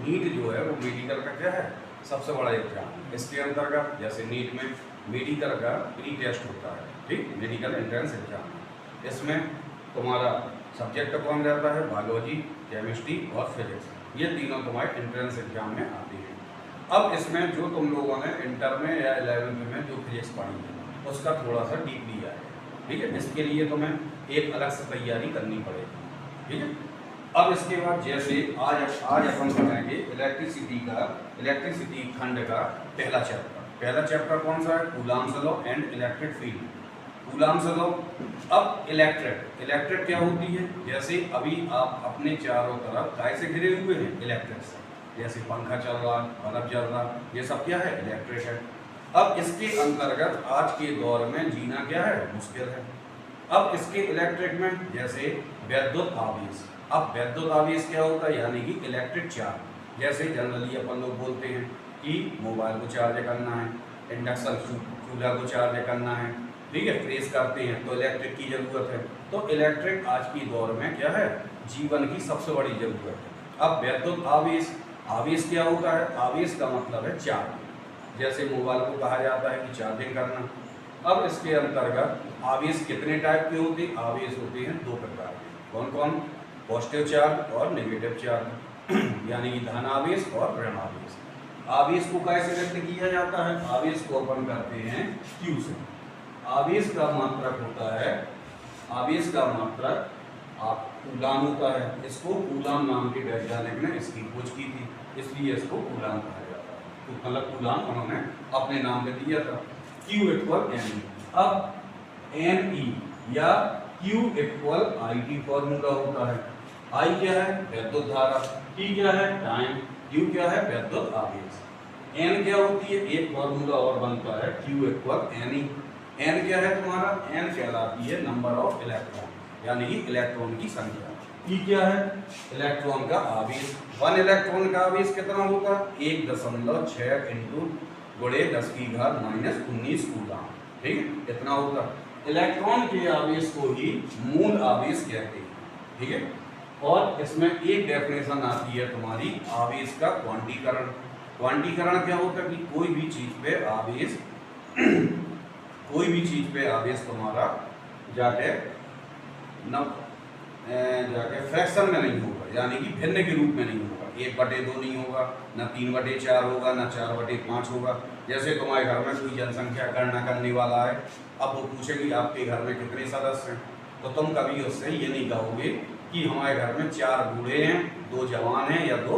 NEET जो है वो मेडिकल का क्या है, सबसे बड़ा एग्जाम। इसके अंतर्गत जैसे नीट में मेडिकल का प्री टेस्ट होता है, ठीक, मेडिकल एंट्रेंस एग्जाम। इसमें तुम्हारा सब्जेक्ट कौन रहता है, बायोलॉजी, केमिस्ट्री और फिजिक्स, ये तीनों तुम्हारे एंट्रेंस एग्जाम में आती हैं। अब इसमें जो तुम लोगों ने इंटर में या 11वीं में जो फिजिक्स पढ़ी है उसका थोड़ा सा डीपली आए, ठीक है। इसके लिए तुम्हें एक अलग से तैयारी करनी पड़ेगी, ठीक है। अब इसके बाद जैसे आज अपन पढ़ेंगे इलेक्ट्रिसिटी खंड का पहला चैप्टर कौन सा है, Coulomb's law and electric field. Coulomb's law. अब इलेक्ट्रिक क्या होती है, जैसे अभी आप अपने चारों तरफ कैसे घिरे हुए हैं, इलेक्ट्रिक से, जैसे पंखा चल रहा, बल्ब जल रहा, ये सब क्या है, इलेक्ट्रिक है। अब इसके अंतर्गत आज के दौर में जीना क्या है, मुश्किल है। अब इसके इलेक्ट्रिक में जैसे विद्युत आवेश। अब विद्युत आवेश क्या होता है, यानी कि इलेक्ट्रिक चार्ज। जैसे जनरली अपन लोग बोलते हैं कि मोबाइल को चार्ज करना है, इंडक्शन चूल्हा को चार्ज करना है, ठीक है, प्रेस करते हैं तो इलेक्ट्रिक की ज़रूरत है। तो इलेक्ट्रिक आज की दौर में क्या है, जीवन की सबसे बड़ी ज़रूरत है। अब विद्युत आवेश क्या होता है, आवेश का मतलब है चार्ज। जैसे मोबाइल को कहा जाता है कि चार्जिंग करना। अब इसके अंतर्गत आवेश कितने टाइप के होते हैं, आवेश होते हैं दो प्रकार के। कौन कौन, पॉजिटिव चार्ज और नेगेटिव चार्ज, यानी कि धन आवेश और ऋण आवेश। आवेश को कैसे व्यक्त किया जाता है, आवेश को अपन करते हैं Q से। आवेश का मात्रक होता है, आवेश का मात्रक आप कूलाम होता है। इसको कूलाम नाम के वैज्ञानिक ने इसकी खोज की थी, इसलिए इसको कूलाम कहा जाता है। तो मतलब कूलाम उन्होंने अपने नाम पे दिया था। Q equal NE। अब NE या Q इक्वल IT फॉर्मूला होता है। I क्या है, विद्युत धारा, T क्या है, टाइम, Q क्या है, विद्युत आवेश। N क्या होती है, एक फॉर्मूला और बनता है Q इक्वल NE। N क्या है तुम्हारा, N कहलाती है नंबर ऑफ इलेक्ट्रॉन, यानी कि इलेक्ट्रॉन की संख्या। E क्या है, इलेक्ट्रॉन का आवेश। 1 इलेक्ट्रॉन का आवेश कितना होगा, 1.6 इंटू गुणे 10⁻⁻19 कूलाम, ठीक है, इतना होगा। इलेक्ट्रॉन के आवेश को ही मूल आवेश कहते हैं, ठीक है। और इसमें एक डेफिनेशन आती है तुम्हारी आवेश का क्वांटीकरण। क्वांटीकरण क्या होता है कि कोई भी चीज पे आवेश कोई भी चीज पे आवेश तुम्हारा जाके फ्रैक्शन में नहीं होगा, यानी कि भिन्न के रूप में नहीं होगा। 1/2 नहीं होगा, न 3/4 होगा, न 4/5 होगा। जैसे तुम्हारे घर में कोई जनसंख्या गणना करने वाला है, अब वो पूछेगी आपके घर में कितने सदस्य हैं, तो तुम कभी उससे ये नहीं कहोगे कि हमारे घर में 4 बूढ़े हैं, 2 जवान हैं या 2